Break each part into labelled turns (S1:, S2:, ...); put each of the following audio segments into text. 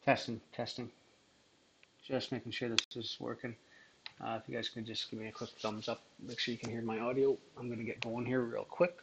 S1: Testing, testing. Just making sure this is working. If you guys could just give me a quick thumbs up, make sure you can hear my audio. I'm going to get going here real quick.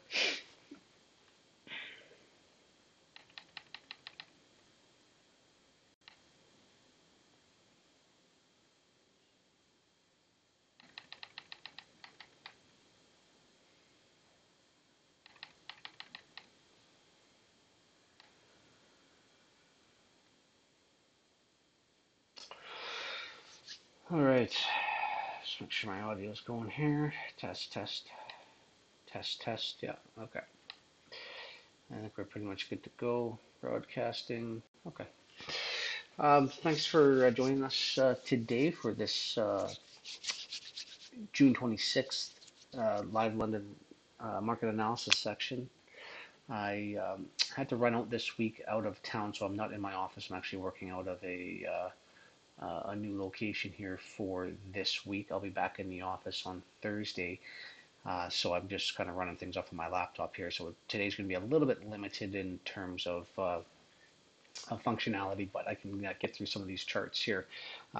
S1: All right. Just make sure my audio is going here. Test, test, test, test. Yeah, okay. I think we're pretty much good to go. Broadcasting. Okay. Thanks for joining us today for this June 26th live London market analysis section. I had to run out this week out of town, so I'm not in my office. I'm actually working out of a new location here for this week. I'll be back in the office on Thursday, so I'm just kind of running things off of my laptop here. So today's going to be a little bit limited in terms of functionality, but I can get through some of these charts here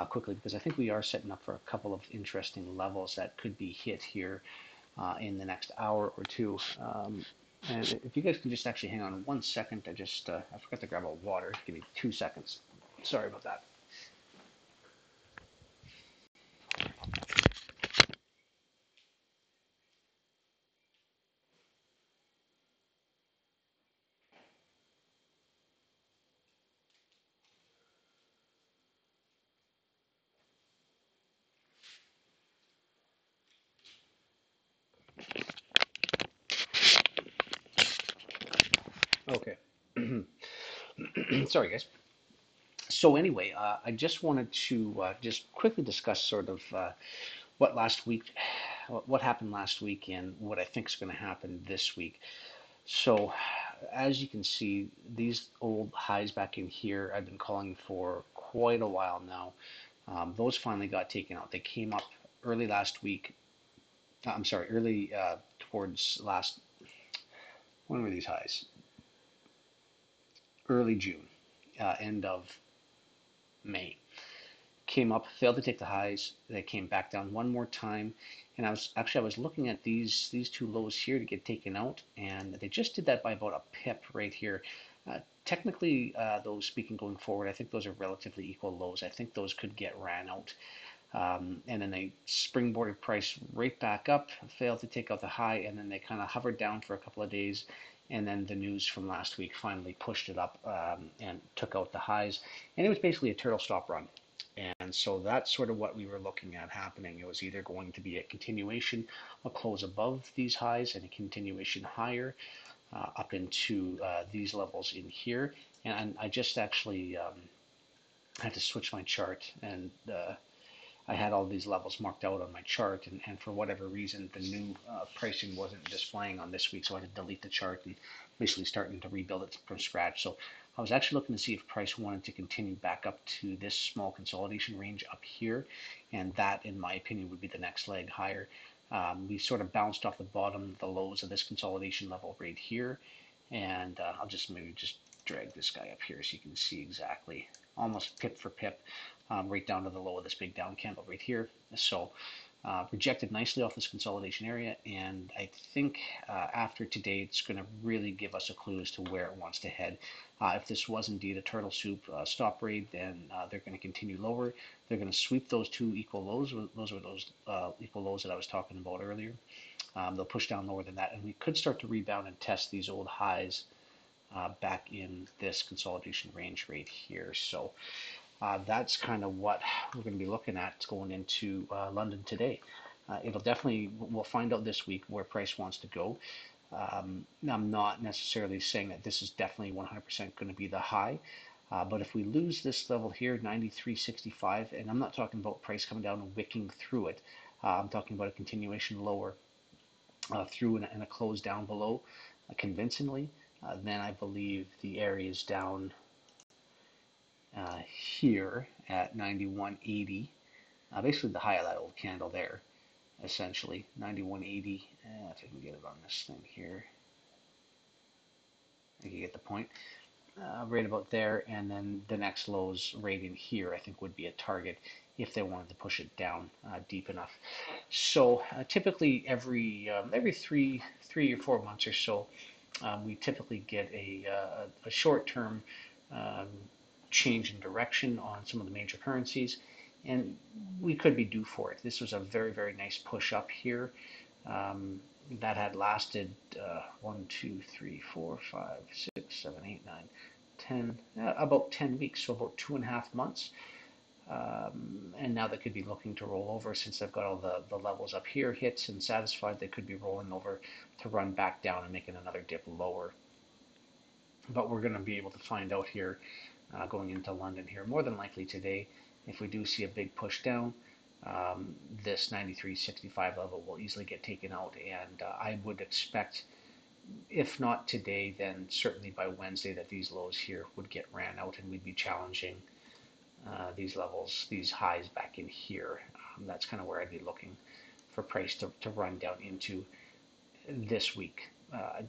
S1: quickly because I think we are setting up for a couple of interesting levels that could be hit here in the next hour or two. And if you guys can just actually hang on 1 second, I forgot to grab a water. Give me 2 seconds. Sorry about that. Okay. Sorry, guys. So anyway, I just wanted to just quickly discuss sort of what last week, what happened last week, and what I think is going to happen this week. So, as you can see, these old highs back in here, I've been calling for quite a while now. Those finally got taken out. They came up early last week. I'm sorry, early towards last. When were these highs? Early June, end of May. Came up, failed to take the highs. They came back down one more time, and I was looking at these two lows here to get taken out, and they just did that by about a pip right here. Technically, those speaking going forward, I think those are relatively equal lows. I think those could get ran out. And then they springboarded price right back up, failed to take out the high, and then they kind of hovered down for a couple of days. And then the news from last week finally pushed it up and took out the highs. And it was basically a turtle stop run. And so that's sort of what we were looking at happening. It was either going to be a continuation, a close above these highs, and a continuation higher up into these levels in here. And I just actually had to switch my chart, and I had all these levels marked out on my chart, and for whatever reason, the new pricing wasn't displaying on this week, so I had to delete the chart and basically starting to rebuild it from scratch. So I was actually looking to see if price wanted to continue back up to this small consolidation range up here, and that, in my opinion, would be the next leg higher. We sort of bounced off the bottom, the lows of this consolidation level right here, and I'll just maybe just drag this guy up here so you can see exactly, almost pip for pip, right down to the low of this big down candle right here. So rejected nicely off this consolidation area, and I think after today it's going to really give us a clue as to where it wants to head. If this was indeed a turtle soup stop rate, then they're going to continue lower. They're going to sweep those two equal lows. Those were those equal lows that I was talking about earlier. They'll push down lower than that, and we could start to rebound and test these old highs back in this consolidation range right here. So that's kind of what we're going to be looking at going into London today. It'll definitely, we'll find out this week where price wants to go. I'm not necessarily saying that this is definitely 100% going to be the high, but if we lose this level here, 93.65, and I'm not talking about price coming down and wicking through it, I'm talking about a continuation lower through and a close down below convincingly, then I believe the area is down here at 91.80, basically the high of that old candle there, essentially 91.80. If I can get it on this thing here, I think you get the point. right about there, and then the next lows right in here, I think would be a target if they wanted to push it down deep enough. So typically every 3 or 4 months or so, we typically get a short-term um, change in direction on some of the major currencies, and we could be due for it. This was a very nice push up here. Um, that had lasted 1, 2, 3, 4, 5, 6, 7, 8, 9, 10, about 10 weeks, so about 2.5 months. And now they could be looking to roll over since they've got all the levels up here hit and satisfied. They could be rolling over to run back down and making another dip lower. But we're going to be able to find out here going into London here more than likely today. If we do see a big push down, this 93.65 level will easily get taken out, and I would expect, if not today, then certainly by Wednesday, that these lows here would get ran out and we'd be challenging these levels, these highs back in here. That's kind of where I'd be looking for price to run down into this week.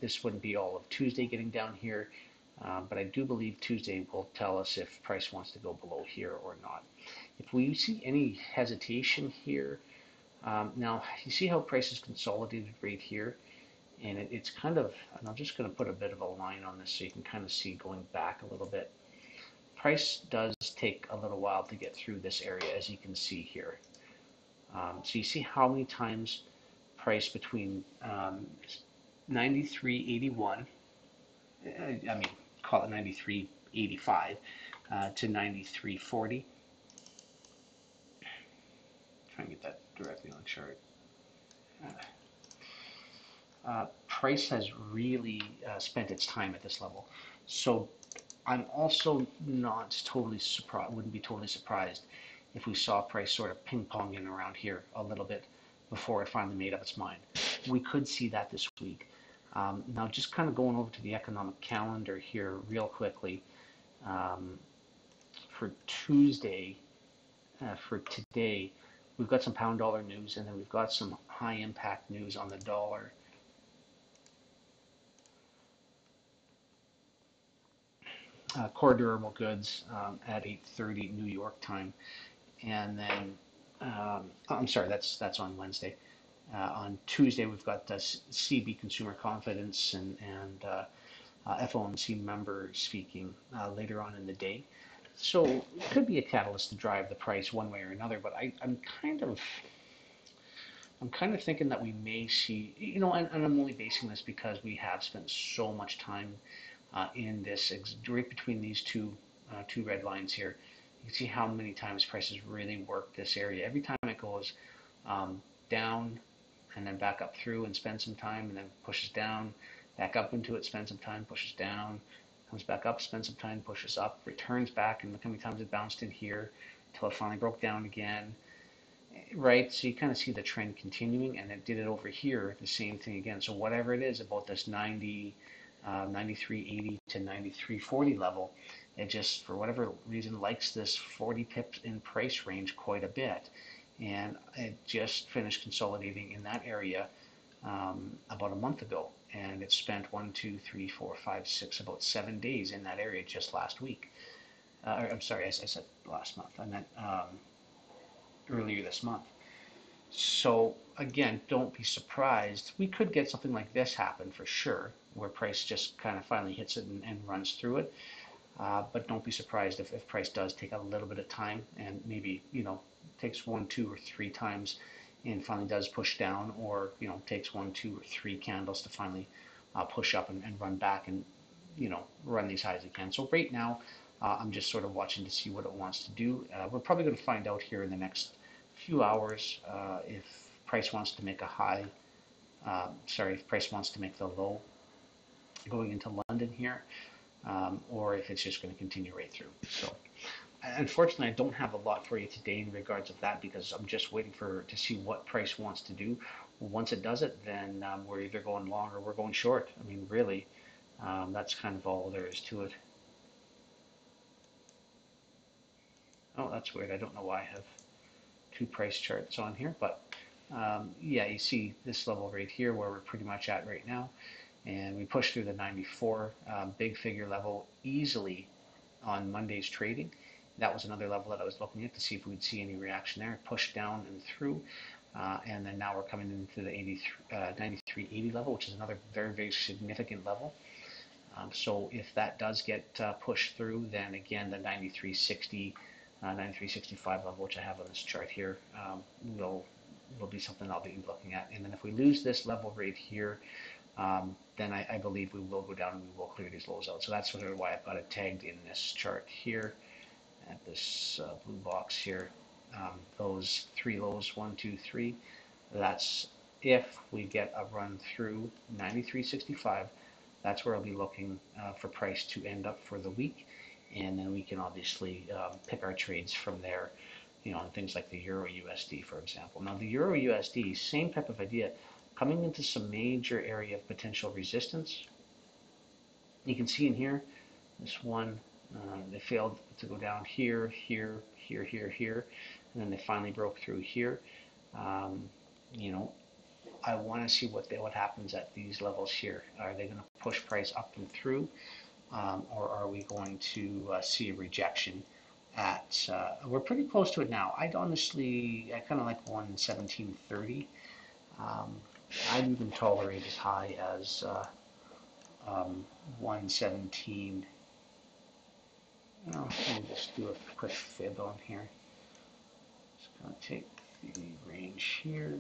S1: This wouldn't be all of Tuesday getting down here, but I do believe Tuesday will tell us if price wants to go below here or not. If we see any hesitation here, now you see how price is consolidated right here, and it's kind of, and I'm just going to put a bit of a line on this so you can kind of see going back a little bit. Price does take a little while to get through this area, as you can see here. So you see how many times price between 93.81, I mean, call it 93.85 to 93.40. Try and get that directly on the chart. Price has really spent its time at this level. So I'm also not totally surprised, wouldn't be totally surprised if we saw price sort of ping ponging around here a little bit before it finally made up its mind. We could see that this week. Now, just kind of going over to the economic calendar here real quickly. Um, for Tuesday, for today, we've got some pound dollar news, and then we've got some high impact news on the dollar. Core durable goods at 8:30 New York time, and then I'm sorry, that's on Wednesday. On Tuesday, we've got CB consumer confidence and FOMC members speaking later on in the day. So it could be a catalyst to drive the price one way or another. But I'm kind of thinking that we may see, and I'm only basing this because we have spent so much time in this right between these two red lines here. You can see how many times prices really work this area. Every time it goes down and then back up through and spend some time and then pushes down, back up into it, spend some time, pushes down, comes back up, spends some time, pushes up, returns back, and look how many times it bounced in here until it finally broke down again. Right, so you kind of see the trend continuing, and it did it over here, the same thing again. So whatever it is about this 93.80 to 93.40 level, it just, for whatever reason, likes this 40 pips in price range quite a bit. And it just finished consolidating in that area about a month ago. And it spent 1, 2, 3, 4, 5, 6, about 7 days in that area just last week. I'm sorry, I said last month. I meant earlier this month. So again, don't be surprised. We could get something like this happen for sure, where price just kind of finally hits it and runs through it. But don't be surprised if price does take a little bit of time and maybe, takes 1, 2, or 3 times and finally does push down, or, takes 1, 2, or 3 candles to finally push up and run back and, run these highs again. So right now, I'm just sort of watching to see what it wants to do. We're probably going to find out here in the next few hours if price wants to make a high, if price wants to make the low going into London here, or if it's just going to continue right through. So unfortunately, I don't have a lot for you today in regards of that because I'm just waiting to see what price wants to do. Once it does it, then we're either going long or we're going short. I mean, really, that's kind of all there is to it. Oh, that's weird. I don't know why I have two price charts on here, but yeah, you see this level right here where we're pretty much at right now. and we pushed through the 94 big figure level easily on Monday's trading. That was another level that I was looking at to see if we'd see any reaction there. Pushed down and through, and then now we're coming into the 93.80 level, which is another very, very significant level. So if that does get pushed through, then again the 93.60, 93.65 level, which I have on this chart here, will be something I'll be looking at. And then if we lose this level right here, then I believe we will go down and we will clear these lows out. So that's sort of why I've got it tagged in this chart here at this blue box here. Those three lows, 1, 2, 3. That's if we get a run through 93.65. That's where I'll be looking for price to end up for the week, and then we can obviously pick our trades from there. On things like the Euro USD, for example. Now, the Euro USD, same type of idea, coming into some major area of potential resistance. You can see in here, this one, they failed to go down here, here, here, here, here, and then they finally broke through here. You know, I want to see what happens at these levels here. Are they going to push price up and through, or are we going to see a rejection at? We're pretty close to it now. I kind of like 117.30. I'd even tolerate as high as 117. Let me just do a quick fib on here. Just going to take the range here.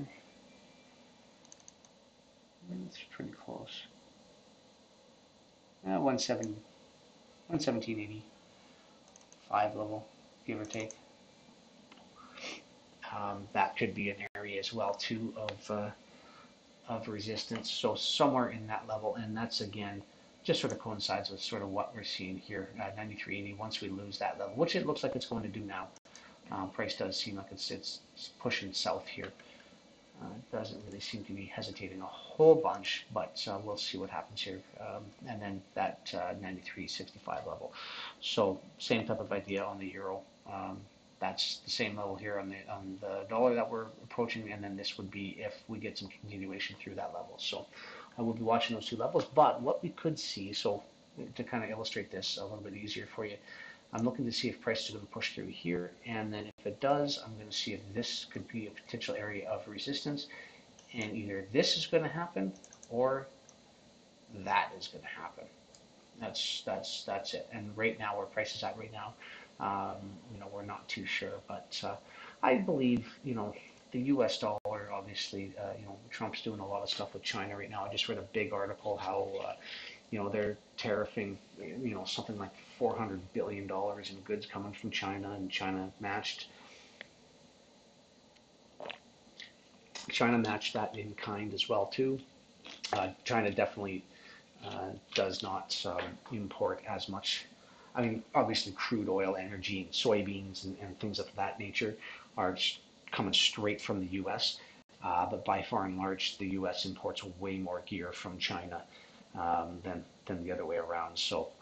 S1: It's pretty close. 117.85 level, give or take. That could be an area as well too of resistance. So somewhere in that level, and that's again just sort of coincides with sort of what we're seeing here at 93.80. Once we lose that level, which it looks like it's going to do now, price does seem like it's pushing south here. It doesn't really seem to be hesitating a whole bunch, but we'll see what happens here. And then that 93.65 level. So same type of idea on the euro. That's the same level here on the dollar that we're approaching, and then this would be if we get some continuation through that level. So I will be watching those two levels. But what we could see, so to kind of illustrate this a little bit easier for you, I'm looking to see if price is going to push through here, and then if it does, I'm going to see if this could be a potential area of resistance, and either this is going to happen or that is going to happen. That's it. And right now, where price is at right now, we're not too sure, but I believe, the U.S. dollar, obviously, Trump's doing a lot of stuff with China right now. I just read a big article how they're tariffing, something like $400 billion in goods coming from China, and China matched that in kind as well too. China definitely does not import as much. I mean, obviously, crude oil, energy, and soybeans and things of that nature are coming straight from the U.S. But by far and large, the U.S. imports way more gear from China than the other way around. So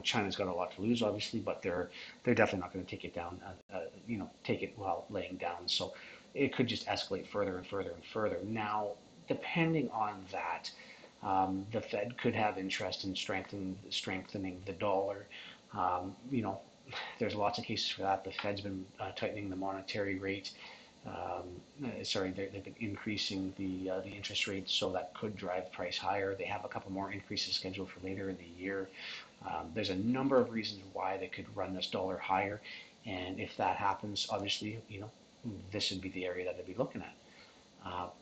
S1: China's got a lot to lose, obviously, but they're definitely not going to take it down. Take it while laying down. So it could just escalate further and further and further. Now, depending on that, the Fed could have interest in strengthening the dollar. There's lots of cases for that. The Fed's been tightening the monetary rate. They've been increasing the interest rates, so that could drive price higher. They have a couple more increases scheduled for later in the year. There's a number of reasons why they could run this dollar higher, and if that happens, obviously, this would be the area that they'd be looking at.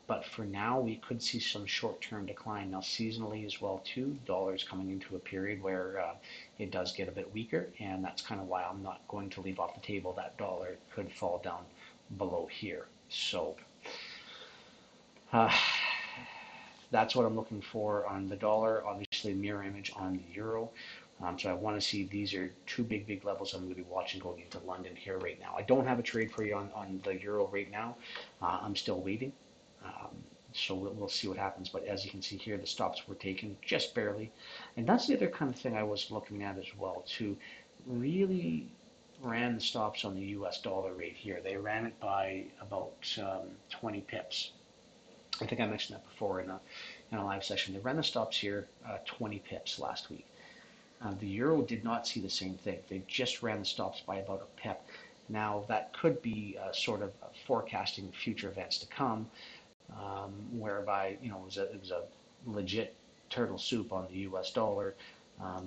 S1: But for now, we could see some short-term decline. Now, seasonally as well too, dollar's coming into a period where it does get a bit weaker, and that's kind of why I'm not going to leave off the table that dollar could fall down below here. So that's what I'm looking for on the dollar. Obviously, mirror image on the euro. So I want to see, these are two big levels I'm going to be watching going into London here right now. I don't have a trade for you on the euro right now. I'm still waiting. So we'll see what happens. But as you can see here, the stops were taken just barely. And that's the other kind of thing I was looking at as well, too. Really ran the stops on the US dollar right here. They ran it by about 20 pips. I think I mentioned that before in a live session. They ran the stops here 20 pips last week. The euro did not see the same thing. They just ran the stops by about a pip. Now that could be sort of forecasting future events to come, whereby it was a legit turtle soup on the U.S. dollar,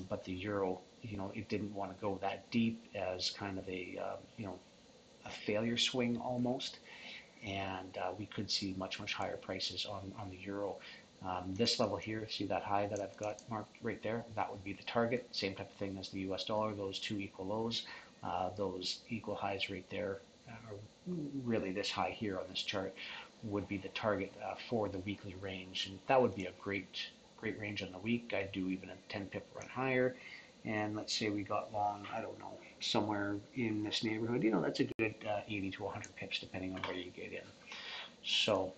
S1: but the euro, it didn't want to go that deep as kind of a failure swing almost, and we could see much higher prices on the euro. This level here, see that high that I've got marked right there? That would be the target. Same type of thing as the US dollar, those two equal lows, those equal highs right there, really this high here on this chart would be the target for the weekly range. And that would be a great range on the week. I'd do even a 10 pip run higher. And let's say we got long, I don't know, somewhere in this neighborhood, that's a good 80 to 100 pips depending on where you get in. So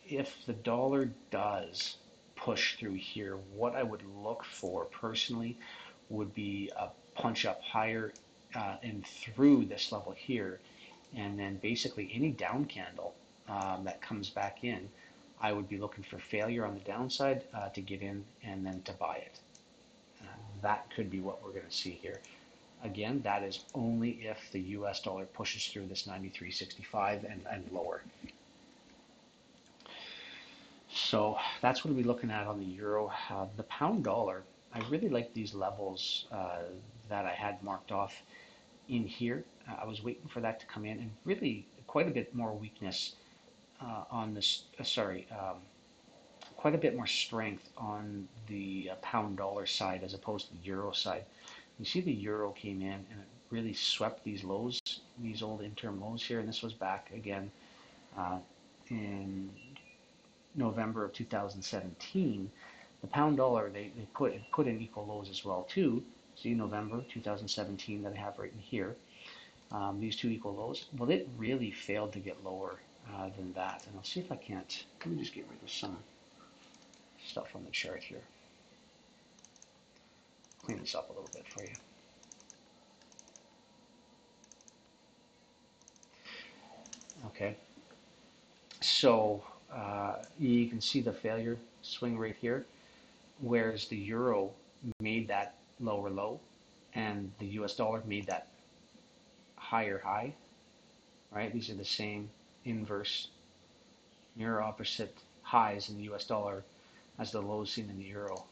S1: if the dollar does push through here, what I would look for personally would be a punch up higher and through this level here, and then basically any down candle that comes back in, I would be looking for failure on the downside to get in and then to buy it. That could be what we're going to see here. Again, that is only if the US dollar pushes through this 93.65 and lower. So that's what we'll be looking at on the euro. The pound dollar, I really like these levels that I had marked off in here. I was waiting for that to come in, and really quite a bit more weakness on this, quite a bit more strength on the pound dollar side as opposed to the euro side. You see the euro came in and it really swept these lows, these old interim lows here, and this was back again in November of 2017. The pound dollar, they put in equal lows as well too. See November 2017 that I have right in here. These two equal lows. Well, it really failed to get lower than that. And I'll see if I can't. Let me just get rid of some stuff on the chart here. Clean this up a little bit for you. Okay. So you can see the failure swing right here, whereas the euro made that lower low and the US dollar made that higher high, right? These are the same inverse, mirror opposite highs in the US dollar as the lows seen in the euro.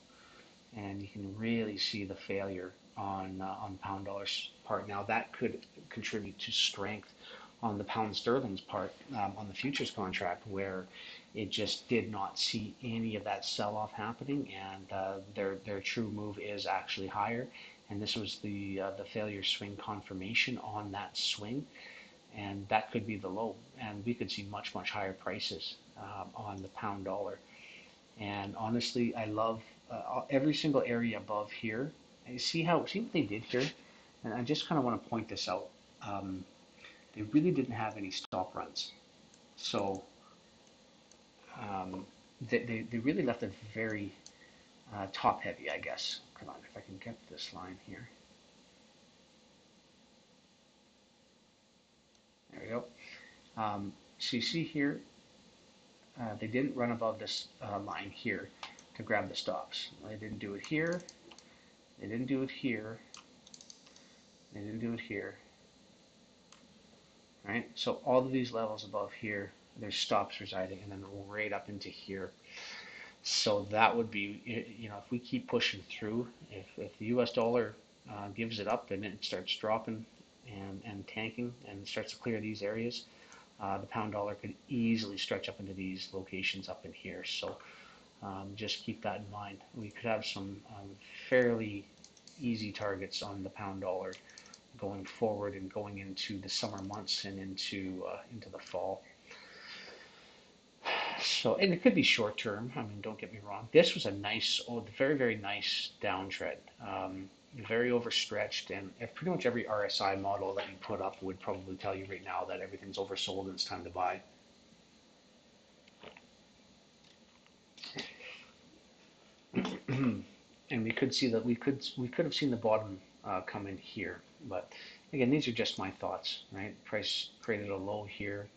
S1: And you can really see the failure on pound dollar's part. Now that could contribute to strength on the pound sterling's part on the futures contract, where it just did not see any of that sell-off happening, and their true move is actually higher. And this was the failure swing confirmation on that swing, and that could be the low. And we could see much higher prices on the pound dollar. And honestly, I love every single area above here. And see what they did here, and I just kind of want to point this out. They really didn't have any stop runs, so they really left it very top heavy, I guess. Come on, if I can get this line here. There we go. So you see here, they didn't run above this line here to grab the stops. They didn't do it here. They didn't do it here. They didn't do it here. Right? So all of these levels above here, there's stops residing, and then right up into here. So that would be, if we keep pushing through, if the US dollar gives it up and it starts dropping and tanking and starts to clear these areas, the pound dollar could easily stretch up into these locations up in here. So just keep that in mind. We could have some fairly easy targets on the pound dollar going forward and going into the summer months and into the fall. So, and it could be short term. I mean, don't get me wrong. This was a nice, very nice downtrend. Very overstretched, and if pretty much every RSI model that you put up would probably tell you right now that everything's oversold and it's time to buy. And we could see that we could have seen the bottom come in here, but again, these are just my thoughts, right? Price created a low here,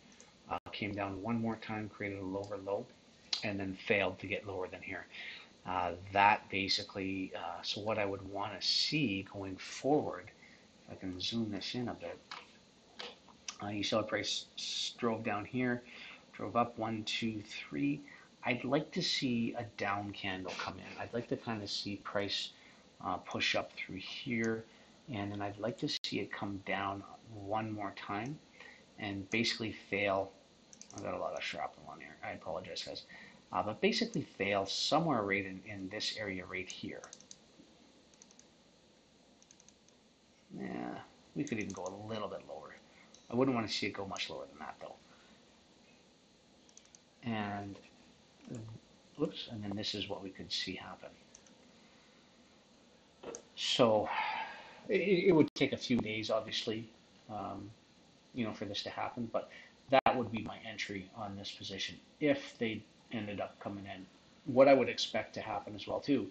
S1: came down one more time, created a lower low. and then failed to get lower than here. That basically, so what I would want to see going forward, if I can zoom this in a bit, you saw price drove down here, drove up 1, 2, 3. I'd like to see a down candle come in. I'd like to kind of see price push up through here, and then I'd like to see it come down one more time and basically fail. I've got a lot of shrapnel on here. I apologize, guys. But basically fail somewhere right in this area right here. Yeah, we could even go a little bit lower. I wouldn't want to see it go much lower than that, though. And whoops, and then this is what we could see happen. So it would take a few days, obviously, um, for this to happen, but that would be my entry on this position if they ended up coming in. What I would expect to happen as well too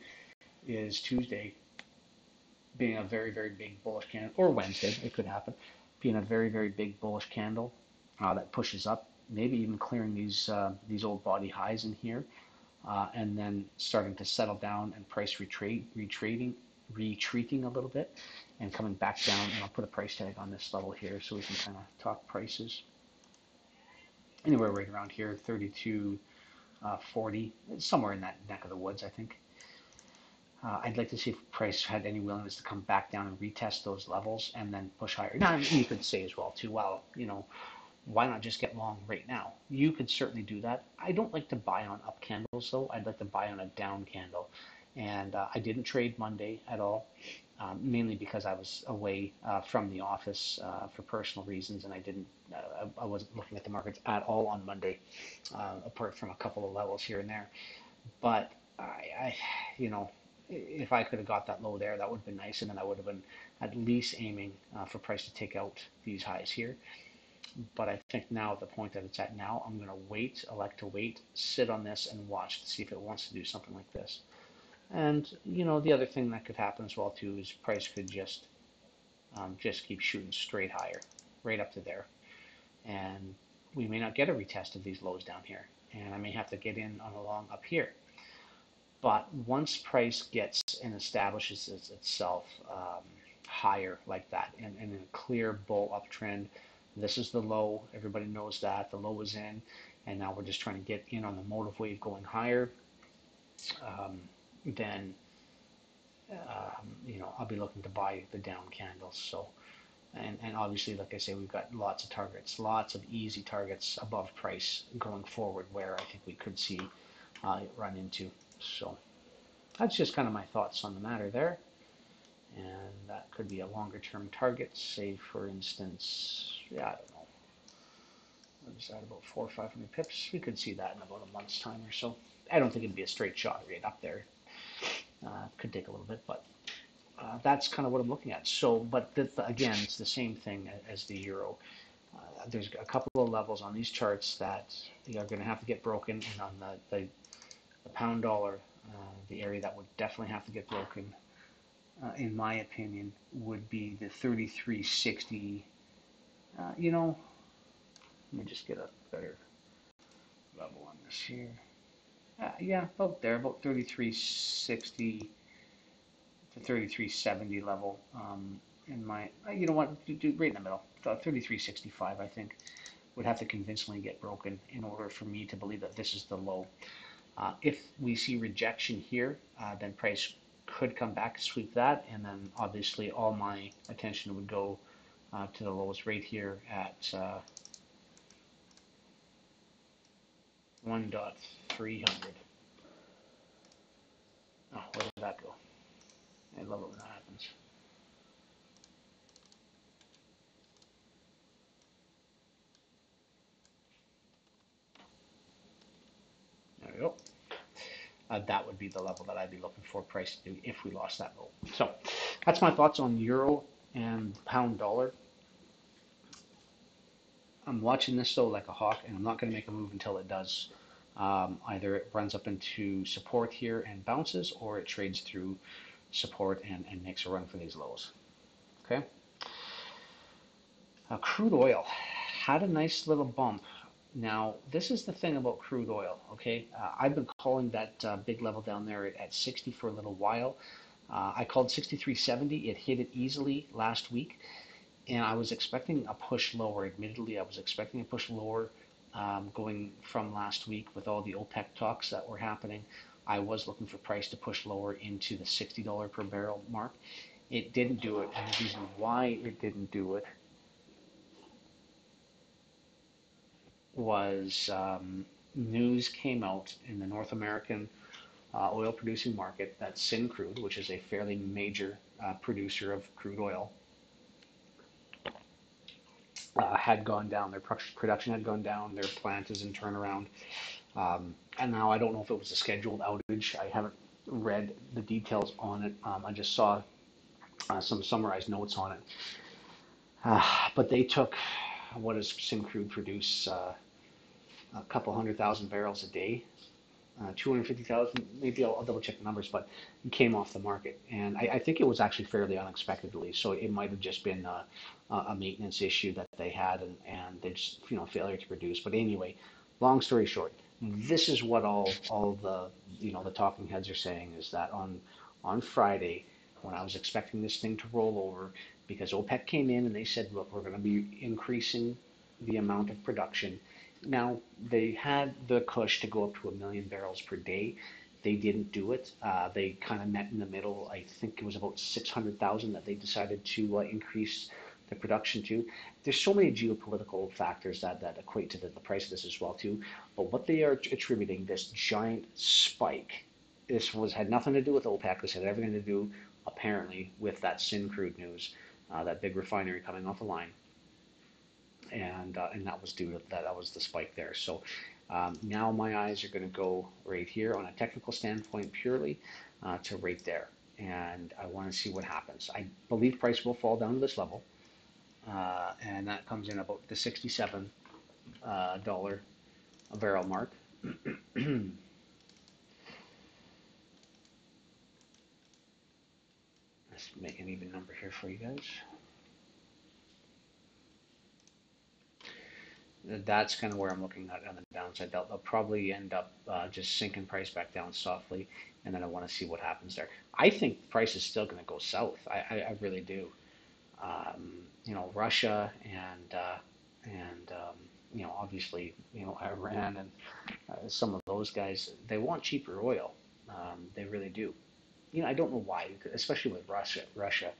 S1: is Tuesday being a very very big bullish candle, or Wednesday it could happen, being a very very big bullish candle that pushes up, maybe even clearing these old body highs in here, and then starting to settle down and price retreating a little bit and coming back down. And I'll put a price tag on this level here so we can kind of talk prices. Anywhere right around here, 32.40, somewhere in that neck of the woods, I think. I'd like to see if price had any willingness to come back down and retest those levels and then push higher. Now, you could say as well too, well, why not just get long right now? You could certainly do that. I don't like to buy on up candles though. I'd like to buy on a down candle. And I didn't trade Monday at all, mainly because I was away from the office for personal reasons, and I wasn't looking at the markets at all on Monday, apart from a couple of levels here and there. But I you know, if I could have got that low there, that would have been nice, and then I would have been at least aiming for price to take out these highs here. But I think now at the point that it's at now, I'm going to elect to wait, sit on this and watch to see if it wants to do something like this. And the other thing that could happen as well too is price could just keep shooting straight higher, right up to there, and we may not get a retest of these lows down here, and I may have to get in on a long up here. But once price gets and establishes itself higher like that, and in a clear bull uptrend, this is the low. Everybody knows that the low is in, and now we're just trying to get in on the motive wave going higher. Then I'll be looking to buy the down candles. So, and obviously, like I say, we've got lots of targets, lots of easy targets above price going forward, where I think we could see it run into. So that's just kind of my thoughts on the matter there. And that could be a longer term target, say for instance, yeah, I don't know, what is that, about 400 or 500 pips? We could see that in about a month's time or so. I don't think it'd be a straight shot right up there. Could take a little bit, but that's kind of what I'm looking at. So, but again, it's the same thing as the euro. There's a couple of levels on these charts that are going to have to get broken, and on the pound dollar, the area that would definitely have to get broken, in my opinion, would be the 33.60. Let me just get a better level on this here. Yeah, about there, about 33.60 to 33.70 level. In my, you know what, do right in the middle, 33.65, I think, would have to convincingly get broken in order for me to believe that this is the low. If we see rejection here, then price could come back, sweep that, and then obviously all my attention would go to the lowest rate here at 1.300. Oh, where did that go? I love it when that happens. There we go. That would be the level that I'd be looking for price to do if we lost that low. So that's my thoughts on euro and pound dollar. I'm watching this though like a hawk, and I'm not going to make a move until it does. Either it runs up into support here and bounces, or it trades through support and makes a run for these lows. Okay. Crude oil had a nice little bump Now, this is the thing about crude oil, okay? I've been calling that big level down there at 60 for a little while. I called 63.70. It hit it easily last week, and I was expecting a push lower. Admittedly, I was expecting a push lower going from last week with all the OPEC talks that were happening. I was looking for price to push lower into the $60 per barrel mark. It didn't do it, and the reason why it didn't do it was news came out in the North American oil producing market that Syncrude, which is a fairly major producer of crude oil, had gone down. Their production had gone down. Their plant is in turnaround. And now I don't know if it was a scheduled outage. I haven't read the details on it. I just saw some summarized notes on it. But they took, what does Syncrude produce? A couple 100,000 barrels a day, 250,000, maybe I'll double check the numbers, but it came off the market. And I think it was actually fairly unexpectedly. So it might have just been a maintenance issue that they had and they just, failure to produce. But anyway, long story short, this is what all the, the talking heads are saying is that on Friday, when I was expecting this thing to roll over, because OPEC came in and they said, look, we're going to be increasing the amount of production. Now, they had the push to go up to 1 million barrels per day. They didn't do it. They kind of met in the middle. I think it was about 600,000 that they decided to increase the production to. There's so many geopolitical factors that equate to the price of this as well too. But what they are attributing this giant spike, this had nothing to do with OPEC. This had everything to do apparently with that Syncrude news, that big refinery coming off the line, and that was due to that. That was the spike there. So now my eyes are going to go right here on a technical standpoint purely to right there, and I want to see what happens. I believe price will fall down to this level, and that comes in about the $67 a barrel mark. Let's make an even number here for you guys. That's kind of where I'm looking at on the downside. They'll probably end up just sinking price back down softly, and then I want to see what happens there. I think price is still going to go south. I really do. Russia and obviously Iran and some of those guys, they want cheaper oil. They really do. I don't know why, especially with Russia.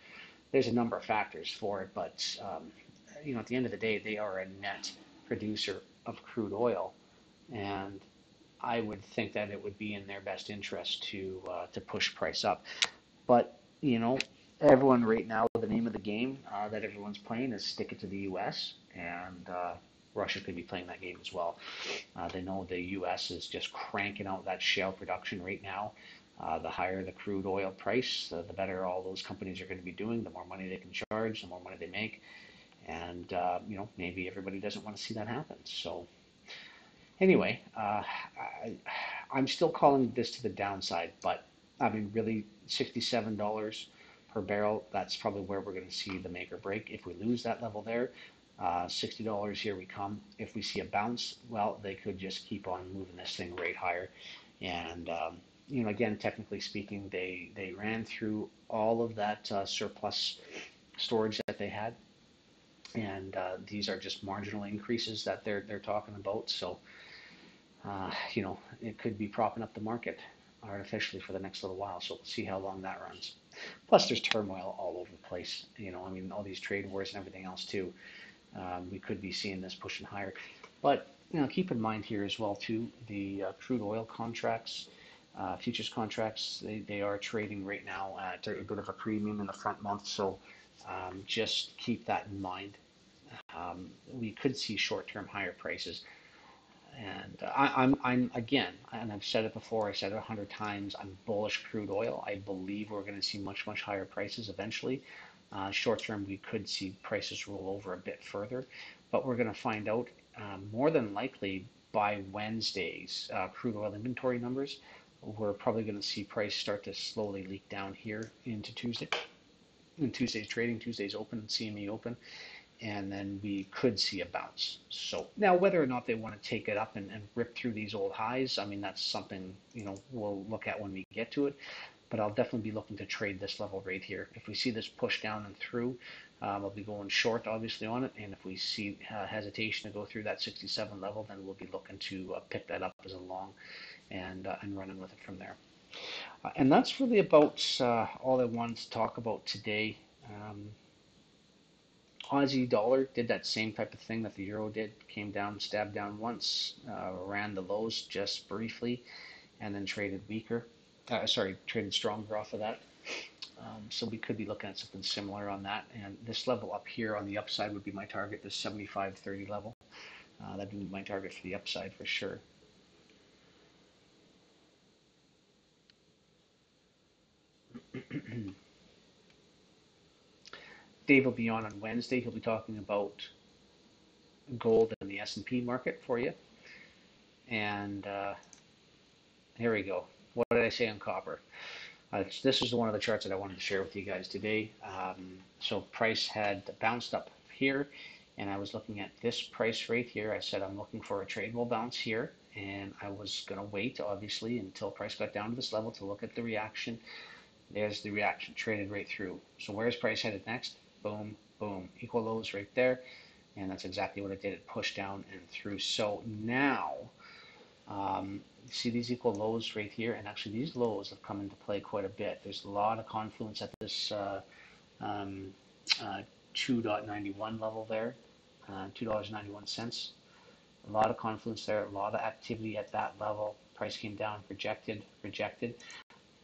S1: There's a number of factors for it, but at the end of the day, they are a net producer of crude oil, and I would think that it would be in their best interest to push price up. But everyone right now, the name of the game that everyone's playing is stick it to the U.S. and Russia could be playing that game as well. They know the U.S. is just cranking out that shale production right now. The higher the crude oil price, the better all those companies are going to be doing. The more money they can charge, the more money they make, and maybe everybody doesn't want to see that happen. So anyway, I'm still calling this to the downside, but I mean, really, $67 per barrel, that's probably where we're going to see the make or break. If we lose that level there, $60, here we come. If we see a bounce, well, they could just keep on moving this thing right higher. And, again, technically speaking, they ran through all of that surplus storage that they had. And these are just marginal increases that they're talking about. So, it could be propping up the market artificially for the next little while. So we'll see how long that runs. Plus, there's turmoil all over the place. I mean, all these trade wars and everything else too. We could be seeing this pushing higher. But keep in mind here as well too, the crude oil contracts, futures contracts, they are trading right now at a bit of a premium in the front month. So just keep that in mind. We could see short-term higher prices. And I'm again, and I've said it before, I've said it 100 times, I'm bullish crude oil. I believe we're going to see much, much higher prices eventually. Short term, we could see prices roll over a bit further, but we're going to find out more than likely by Wednesday's crude oil inventory numbers. We're probably going to see price start to slowly leak down here into Tuesday. In Tuesday's trading, Tuesday's open, CME open. and then we could see a bounce. So now whether or not they want to take it up and rip through these old highs, I mean, that's something, we'll look at when we get to it, but I'll definitely be looking to trade this level right here. If we see this push down and through, I'll be going short obviously on it, and if we see hesitation to go through that 67 level, then we'll be looking to pick that up as a long and running with it from there. And that's really about all I wanted to talk about today. Aussie dollar did that same type of thing that the euro did, came down, stabbed down once, ran the lows just briefly, and then traded weaker. Traded stronger off of that. So we could be looking at something similar on that. And this level up here on the upside would be my target, this 75.30 level. That'd be my target for the upside for sure. Dave will be on Wednesday. He'll be talking about gold and the S&P market for you. And here we go. What did I say on copper? This is one of the charts that I wanted to share with you guys today. So price had bounced up here, and I was looking at this price right here. I said I'm looking for a tradable bounce here, and I was going to wait, obviously, until price got down to this level to look at the reaction. There's the reaction, traded right through. So where's price headed next? Boom, boom. Equal lows right there, and that's exactly what it did. It pushed down and through. So now, see these equal lows right here, and actually these lows have come into play quite a bit. There's a lot of confluence at this um, uh, 2.91 level there, $2.91. A lot of confluence there, a lot of activity at that level. Price came down, rejected, rejected.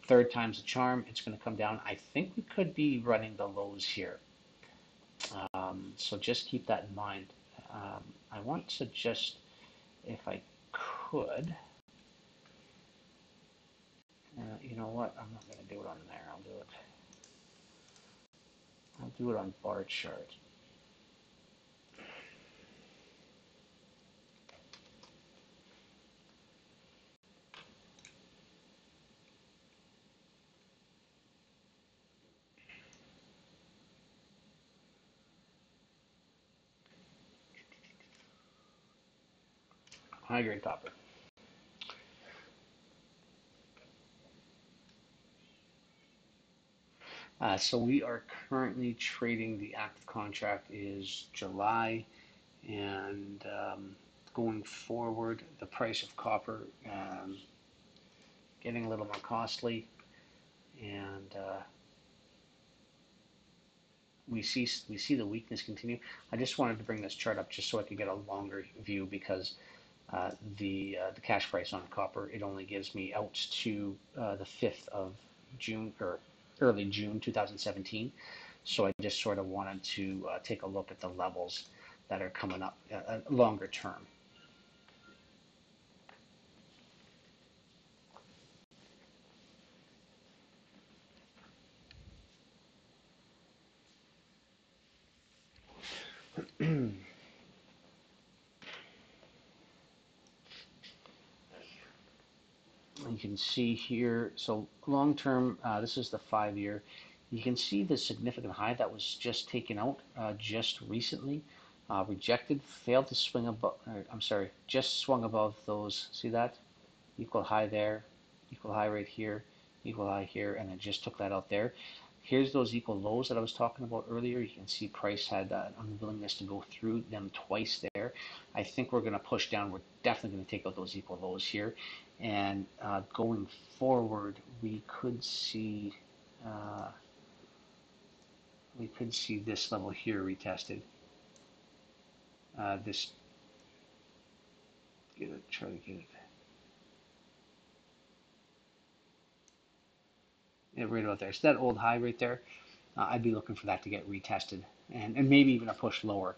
S1: Third time's a charm. It's going to come down. I think we could be running the lows here. So just keep that in mind. I want to just, if I could, you know what? I'm not going to do it on there. I'll do it on bar chart. High grade copper. So we are currently trading, the active contract is July, and going forward, the price of copper getting a little more costly, and we see the weakness continue. I just wanted to bring this chart up just so I could get a longer view, because the cash price on copper, it only gives me out to the 5th of June, or early June 2017. So I just sort of wanted to take a look at the levels that are coming up longer term. You can see here, so long term, this is the 5 year. You can see the significant high that was just taken out just recently, rejected, failed to swing above, I'm sorry, just swung above those. See that? Equal high there, equal high right here, equal high here, and then just took that out there. Here's those equal lows that I was talking about earlier. You can see price had an unwillingness to go through them twice there. I think we're going to push down. We're definitely going to take out those equal lows here. And going forward, uh, we could see this level here retested. This, try to get it. Yeah, right about there. So that old high right there, I'd be looking for that to get retested, and maybe even a push lower.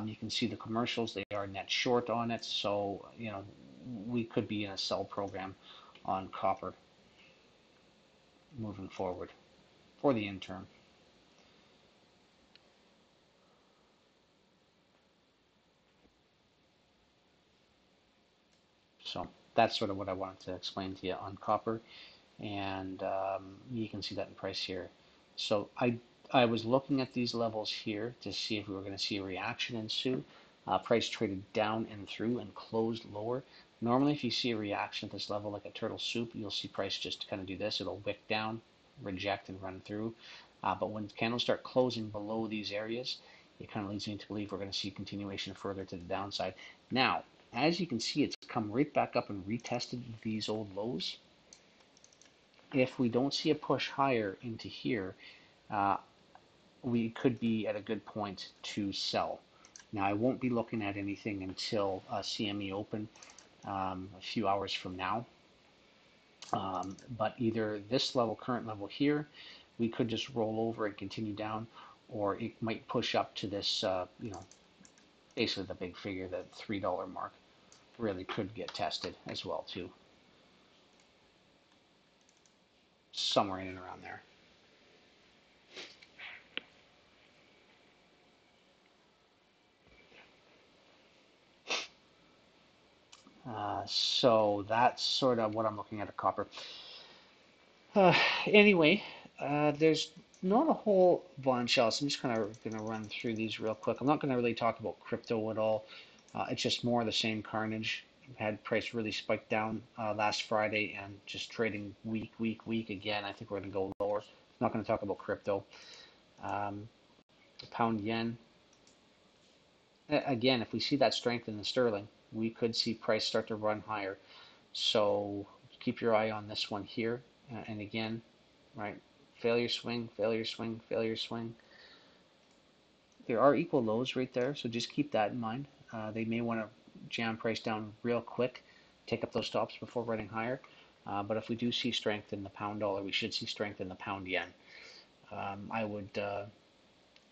S1: You can see the commercials, they are net short on it, so we could be in a sell program on copper moving forward for the interim. So that's sort of what I wanted to explain to you on copper, and you can see that in price here. So I I was looking at these levels here to see if we were going to see a reaction ensue. Price traded down and through and closed lower. Normally, if you see a reaction at this level, like a turtle soup, you'll see price just kind of do this. It'll wick down, reject, and run through. But when candles start closing below these areas, it kind of leads me to believe we're going to see continuation further to the downside. Now, as you can see, it's come right back up and retested these old lows. If we don't see a push higher into here, uh, we could be at a good point to sell. Now, I won't be looking at anything until CME Open a few hours from now. But either this level, current level here, we could just roll over and continue down, or it might push up to this, basically the big figure, the $3 mark, really could get tested as well too, somewhere in and around there. So that's sort of what I'm looking at copper. Anyway, there's not a whole bunch else. I'm just kind of going to run through these real quick. I'm not going to really talk about crypto at all. It's just more of the same carnage. Had price really spiked down last Friday and just trading weak again. I think we're going to go lower. I'm not going to talk about crypto. Um, Pound yen. Again, if we see that strength in the sterling, we could see price start to run higher. So keep your eye on this one here. And again, right, failure swing, failure swing, failure swing. There are equal lows right there, so just keep that in mind. They may want to jam price down real quick, take up those stops before running higher. But if we do see strength in the pound dollar, we should see strength in the pound yen. I would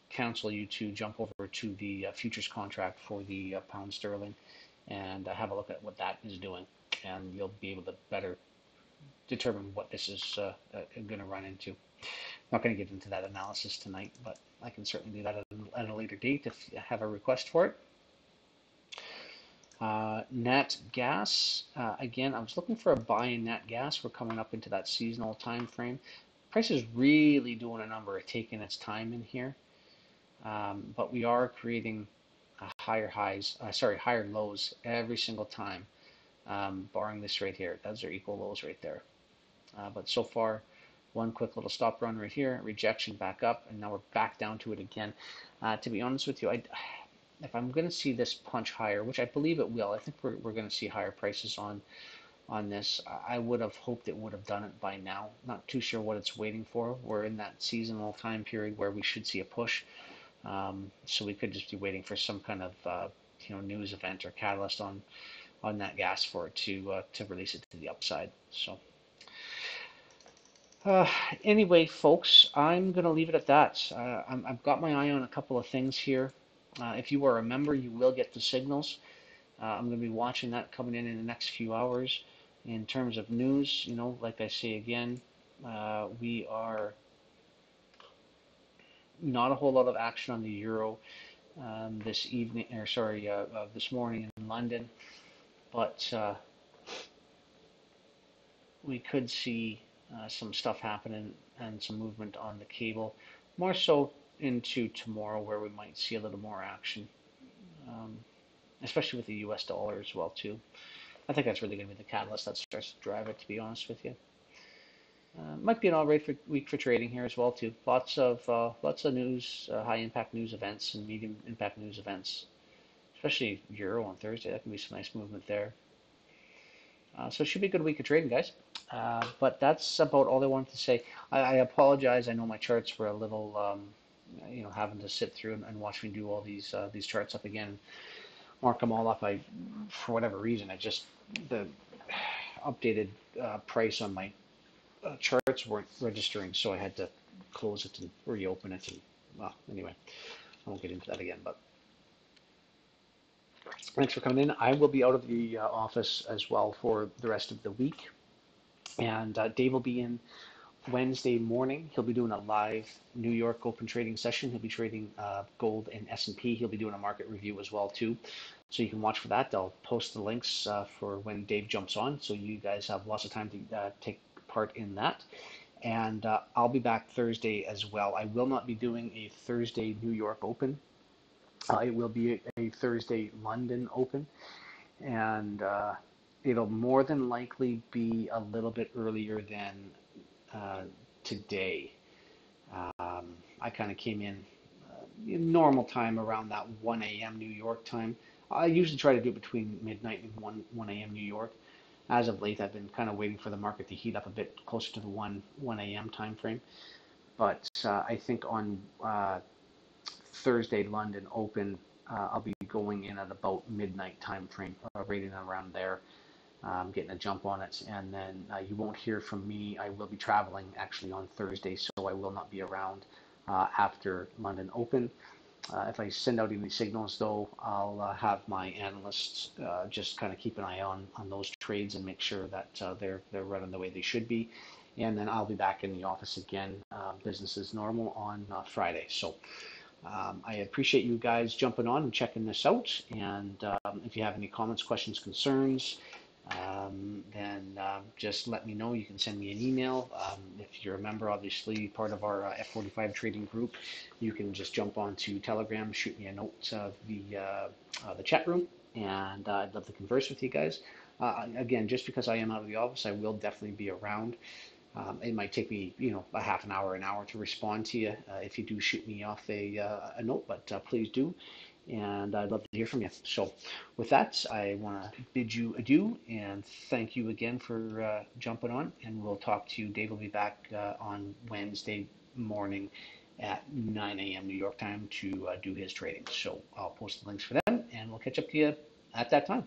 S1: counsel you to jump over to the futures contract for the pound sterling and have a look at what that is doing, and you'll be able to better determine what this is going to run into. I'm not going to get into that analysis tonight, but I can certainly do that at a later date if you have a request for it. Nat gas, again, I was looking for a buy in nat gas. We're coming up into that seasonal time frame. Price is really doing a number of taking its time in here, but we are creating higher lows every single time, barring this right here. Those are equal lows right there. But so far, one quick little stop run right here, rejection back up, and now we're back down to it again. To be honest with you, if I'm going to see this punch higher, which I believe it will, I think we're going to see higher prices on this. I would have hoped it would have done it by now. Not too sure what it's waiting for. We're in that seasonal time period where we should see a push, so we could just be waiting for some kind of news event or catalyst on that gas for it to release it to the upside. So. Uh, anyway, folks, I'm going to leave it at that. I've got my eye on a couple of things here. If you are a member, you will get the signals. I'm going to be watching that coming in the next few hours. In terms of news, like I say again, we are not a whole lot of action on the euro this evening, or sorry, this morning in London, but we could see some stuff happening and some movement on the cable, more so into tomorrow where we might see a little more action, um, especially with the US dollar as well too. I think that's really going to be the catalyst that starts to drive it, to be honest with you. Might be an all right week for trading here as well too. Lots of news, high impact news events and medium impact news events, especially euro on Thursday. That can be some nice movement there. So it should be a good week of trading, guys. But that's about all I wanted to say. I apologize. I know my charts were a little, having to sit through and watch me do all these charts up again, mark them all up. For whatever reason, the updated price on my charts weren't registering, so I had to close it and reopen it. And well, anyway, I won't get into that again. But thanks for coming in. I will be out of the office as well for the rest of the week, and Dave will be in Wednesday morning. He'll be doing a live New York open trading session. He'll be trading gold and S&P. He'll be doing a market review as well too. So you can watch for that. They'll post the links for when Dave jumps on. So you guys have lots of time to take part in that. and I'll be back Thursday as well. I will not be doing a Thursday New York Open. It will be a Thursday London Open, and it'll more than likely be a little bit earlier than uh, today. I kind of came in normal time around that 1 a.m. New York time. I usually try to do it between midnight and 1 a.m. New York. As of late, I've been kind of waiting for the market to heat up a bit closer to the 1 a.m. time frame. But I think on Thursday London Open, I'll be going in at about midnight time frame, right in around there, getting a jump on it. And then you won't hear from me. I will be traveling actually on Thursday, so I will not be around after London Open. If I send out any signals, though, I'll have my analysts just kind of keep an eye on those trades and make sure that they're running the way they should be. And then I'll be back in the office again, business as normal on Friday. So I appreciate you guys jumping on and checking this out. And if you have any comments, questions, concerns, then just let me know. You can send me an email. If you're a member, obviously part of our F45 trading group, you can just jump onto Telegram, shoot me a note the chat room, and I'd love to converse with you guys. Again, just because I am out of the office, I will definitely be around. It might take me, a half an hour to respond to you if you do shoot me off a note, but please do, and I'd love to hear from you. So, with that, I want to bid you adieu and thank you again for jumping on, and we'll talk to you. Dave will be back on Wednesday morning at 9 a.m. New York time to do his trading. So, I'll post the links for them, and we'll catch up to you at that time.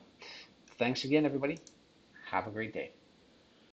S1: Thanks again, everybody. Have a great day.